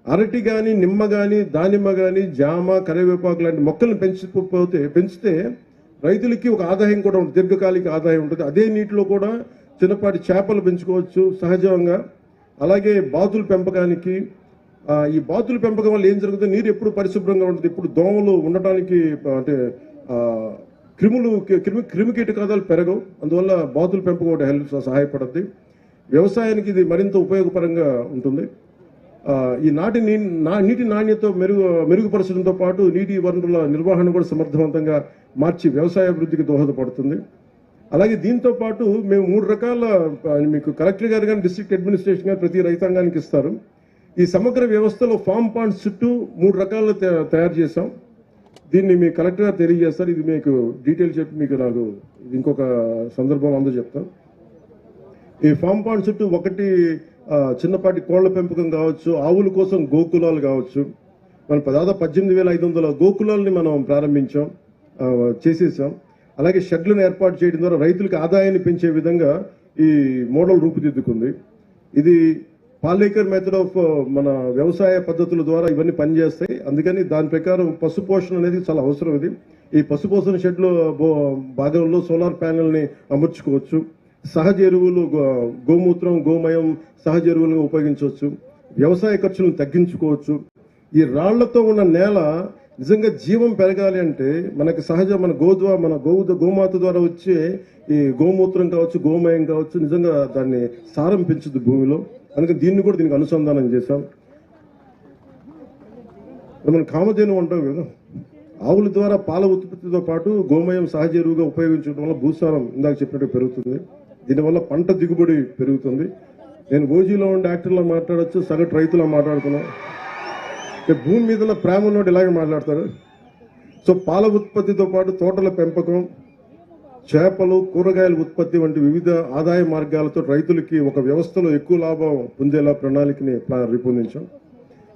అరటి కానీ, నిమ్మ కానీ, దానిమ్మ కానీ, జామ, కరివేపాకు లాంటి మొక్కలను పెంచితే రైతులకి ఒక ఆదాయం కూడా ఉంటుంది, దీర్ఘకాలిక ఆదాయం ఉంటుంది. అదే నీటిలో కూడా చిన్నపాటి చేపలు పెంచుకోవచ్చు సహజంగా. అలాగే బాతుల పెంపకానికి, ఈ బాతుల పెంపకం వల్ల ఏం జరుగుతుంది, నీరు ఎప్పుడు పరిశుభ్రంగా ఉంటుంది. ఇప్పుడు దోమలు ఉండటానికి అంటే క్రిమి కీటకాలు పెరగవు. అందువల్ల బాతుల పెంపకం ఒకటి సహాయపడుతుంది. వ్యవసాయానికి ఇది మరింత ఉపయోగపరంగా ఉంటుంది. ఈ నీటి నాణ్యత మెరుగుపరచడంతో పాటు నీటి వనరుల నిర్వహణ కూడా సమర్థవంతంగా మార్చి వ్యవసాయ అభివృద్ధికి దోహదపడుతుంది. అలాగే దీంతో పాటు మేము 3 రకాల మీకు కలెక్టర్ గారు కానీ, డిస్ట్రిక్ట్ అడ్మినిస్ట్రేషన్ కానీ ప్రతి రైతాంగానికి ఇస్తారు. ఈ సమగ్ర వ్యవస్థలో ఫామ్ పాండ్స్ చుట్టూ 3 రకాలు తయారు చేశాం. దీన్ని మీ కలెక్టర్ గారు తెలియజేస్తారు. ఇది మీకు డీటెయిల్ చెప్పి మీకు నాకు ఇంకొక సందర్భం అందరూ చెప్తాం. ఈ ఫామ్ పాండ్ చుట్టూ ఒకటి చిన్నపాటి కోళ్ల పెంపకం కావచ్చు, ఆవుల కోసం గోకులాలు కావచ్చు. మనం దాదాపు 18,500 గోకులాలని మనం ప్రారంభించాం, చేసేసాం. అలాగే షెడ్లను ఏర్పాటు చేయడం ద్వారా రైతులకు ఆదాయాన్ని పెంచే విధంగా ఈ మోడల్ రూపుదిద్దుకుంది. ఇది పాలేకర్ మెథడ్ ఆఫ్ మన వ్యవసాయ పద్ధతుల ద్వారా ఇవన్నీ పనిచేస్తాయి. అందుకని దాని ప్రకారం పశుపోషణ అనేది చాలా అవసరం. ఇది ఈ పశుపోషణ షెడ్లో భాగంలో సోలార్ ప్యానెల్ని అమర్చుకోవచ్చు. సహజ ఎరువులు, గోమూత్రం, గోమయం సహజ ఎరువులుగా ఉపయోగించవచ్చు. వ్యవసాయ ఖర్చులను తగ్గించుకోవచ్చు. ఈ రాళ్లతో ఉన్న నేల నిజంగా జీవం పెరగాలి అంటే మనకి మన గోమాత ద్వారా వచ్చే ఈ గోమూత్రం కావచ్చు, గోమయం కావచ్చు, నిజంగా దాన్ని సారం పెంచుద్ది భూమిలో. అందుకని దీనికి అనుసంధానం చేశాం. మనం కామధేను అంటాం కదా, ఆవుల ద్వారా పాల ఉత్పత్తితో పాటు గోమయం సహజ ఎరువుగా ఉపయోగించడం వల్ల భూసారం ఇందాక చెప్పినట్టు పెరుగుతుంది. దీనివల్ల పంట దిగుబడి పెరుగుతుంది. నేను ఓజీలో ఉండే యాక్టర్లో మాట్లాడచ్చు, సగటు రైతులా మాట్లాడుతున్నాను. భూమి మీద ఉన్న ప్రేమ ఉన్నోడు ఇలాగే మాట్లాడతారు. సో పాల ఉత్పత్తితో పాటు తోటల పెంపకం, చేపలు, కూరగాయల ఉత్పత్తి వంటి వివిధ ఆదాయ మార్గాలతో రైతులకి ఒక వ్యవస్థలో ఎక్కువ లాభం పొందేలా ప్రణాళికని రూపొందించాం.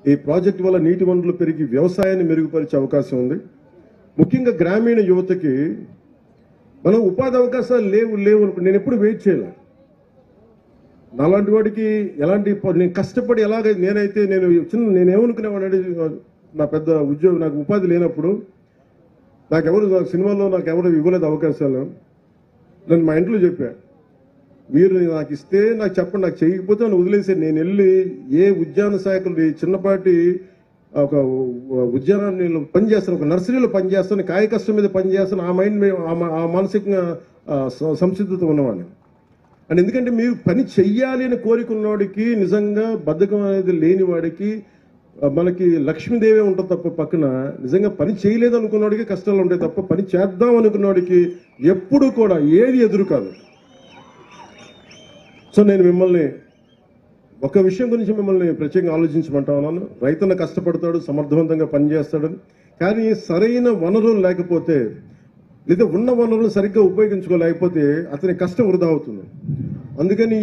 ఈ ప్రాజెక్టు వల్ల నీటి వనరులు పెరిగి వ్యవసాయాన్ని మెరుగుపరిచే అవకాశం ఉంది. ముఖ్యంగా గ్రామీణ యువతకి మనం ఉపాధి అవకాశాలు లేవు నేను ఎప్పుడు వెయిట్ చేయలే. నాలాంటి వాడికి ఎలాంటి నేను కష్టపడి నేనేమనుకునేవాడి, నా పెద్ద ఉద్యోగం, నాకు ఉపాధి లేనప్పుడు సినిమాలో నాకు ఎవరు ఇవ్వలేదు అవకాశాలు. నేను మా ఇంట్లో చెప్పా, మీరు నాకు ఇస్తే నాకు చెప్పండి, నాకు చేయకపోతే నన్ను వదిలేసే. నేను వెళ్ళి ఏ ఉద్యాన శాఖలు చిన్నపాటి ఒక ఉద్యానాన్ని పనిచేస్తాను, ఒక నర్సరీలో పనిచేస్తాను, కాయ కష్టం మీద పనిచేస్తాను. ఆ మైండ్ ఆ మానసికంగా సంసిద్ధత ఉన్నవాడిని. అండ్ ఎందుకంటే మీరు పని చెయ్యాలి అని కోరికున్నవాడికి, నిజంగా బద్ధకం అనేది లేని వాడికి మనకి లక్ష్మీదేవే ఉంటుంది తప్ప పక్కన, నిజంగా పని చేయలేదు అనుకున్నవాడికి కష్టాలు ఉంటాయి తప్ప పని చేద్దాం అనుకున్నవాడికి ఎప్పుడు కూడా ఏది ఎదురు కాదు. సో నేను మిమ్మల్ని ఒక విషయం గురించి ప్రత్యేకంగా ఆలోచించమంటా ఉన్నాను. రైతన్న కష్టపడతాడు, సమర్థవంతంగా పనిచేస్తాడు, కానీ సరైన వనరులు లేకపోతే, లేదా ఉన్న వనరులు సరిగ్గా ఉపయోగించుకోలేకపోతే అతని కష్టం వృధా అవుతుంది. అందుకని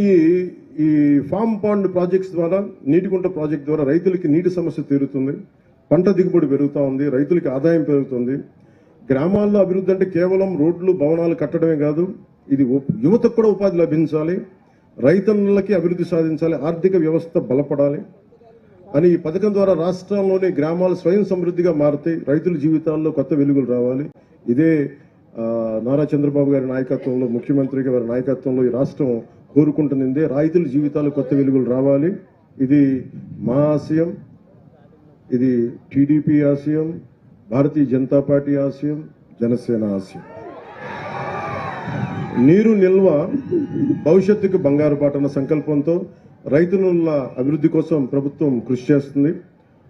ఈ ఫామ్ పాండ్ ప్రాజెక్ట్స్ ద్వారా, నీటిగుంట ప్రాజెక్ట్ ద్వారా రైతులకి నీటి సమస్య తీరుతుంది, పంట దిగుబడి పెరుగుతూ ఉంది, రైతులకి ఆదాయం పెరుగుతుంది. గ్రామాల్లో అభివృద్ధి అంటే కేవలం రోడ్లు, భవనాలు కట్టడమే కాదు, ఇది యువతకు కూడా ఉపాధి లభించాలి, రైతన్నలకి అభివృద్ధి సాధించాలి, ఆర్థిక వ్యవస్థ బలపడాలి అని ఈ పథకం ద్వారా రాష్ట్రంలోని గ్రామాలు స్వయం సమృద్ధిగా మారుతాయి, రైతుల జీవితాల్లో కొత్త వెలుగులు రావాలి. ఇదే నారా చంద్రబాబు గారి నాయకత్వంలో, ముఖ్యమంత్రి గారి నాయకత్వంలో ఈ రాష్ట్రం కోరుకుంటుంది. రైతుల జీవితాలు కొత్త వెలుగులు రావాలి. ఇది మా ఆశయం, ఇది టీడీపీ ఆశయం, భారతీయ జనతా పార్టీ ఆశయం, జనసేన ఆశయం. నీరు నిల్వ భవిష్యత్తుకు బంగారు బాటన సంకల్పంతో రైతుల అభివృద్ధి కోసం ప్రభుత్వం కృషి చేస్తుంది.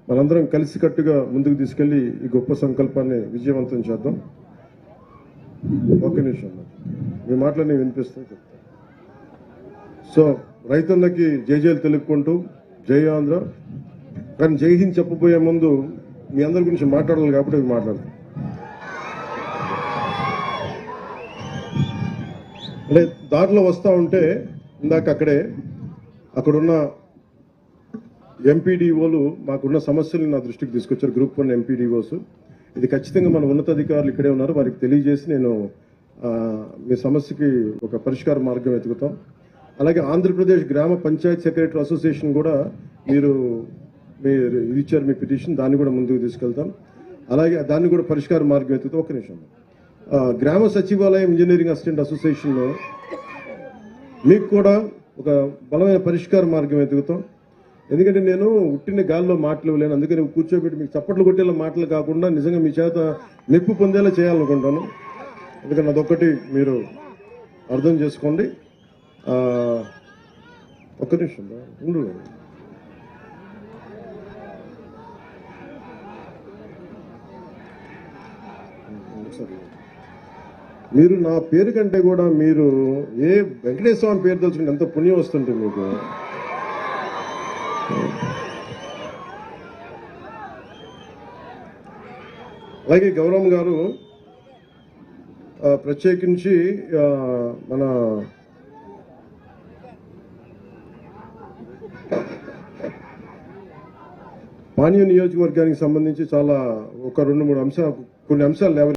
మనందరం కలిసికట్టుగా ముందుకు తీసుకెళ్లి ఈ గొప్ప సంకల్పాన్ని విజయవంతం చేద్దాం. ఒక్క నిమిషం, మీ మాటలన్నీ వినిపిస్తాయి చెప్తాను. సో రైతులకి జైలు తెలుపుకుంటూ జై ఆంధ్ర. కానీ జై హింద్ చెప్పబోయే ముందు మీ అందరి గురించి మాట్లాడాలి కాబట్టి అవి మాట్లాడతాను. అంటే దారిలో వస్తూ ఉంటే ఇందాక అక్కడున్న ఎంపీడీఓలు మాకున్న సమస్యలు నా దృష్టికి తీసుకొచ్చారు. Group 1 MPDOs. ఇది ఖచ్చితంగా మన ఉన్నతాధికారులు ఇక్కడే ఉన్నారు, వారికి తెలియజేసి నేను మీ సమస్యకి ఒక పరిష్కార మార్గం వెతుకుతాం. అలాగే ఆంధ్రప్రదేశ్ గ్రామ పంచాయత్ సెక్రటరీ అసోసియేషన్ కూడా మీరు మీరు ఇది ఇచ్చారు మీ పిటిషన్, దాన్ని కూడా ముందుకు తీసుకెళ్తాం. అలాగే దాన్ని కూడా పరిష్కార మార్గం ఎత్తుతాం. ఒక్క నిమిషం. గ్రామ సచివాలయం ఇంజనీరింగ్ అసిస్టెంట్ అసోసియేషన్లో మీకు కూడా ఒక బలమైన పరిష్కార మార్గం ఎత్తుకుతాం. ఎందుకంటే నేను ఉట్టిన గాల్లో మాటలు ఇవ్వలేను, అందుకని కూర్చోబెట్టి మీకు చప్పట్లు కొట్టేలా మాటలు కాకుండా నిజంగా మీ చేత మెప్పు పొందేలా చేయాలనుకుంటాను. ఎందుకంటే అదొక్కటి మీరు అర్థం చేసుకోండి. ఒక్క నిమిషం ఉండు. మీరు నా పేరు కంటే కూడా మీరు ఏ వెంకటేశ్వర స్వామి పేరు తెలుసుకుంటే ఎంత పుణ్యం వస్తుంటుంది మీకు. అలాగే గౌరవం గారు ప్రత్యేకించి మన పాణ్యం నియోజకవర్గానికి సంబంధించి చాలా ఒక 2-3 అంశాలు, కొన్ని అంశాలు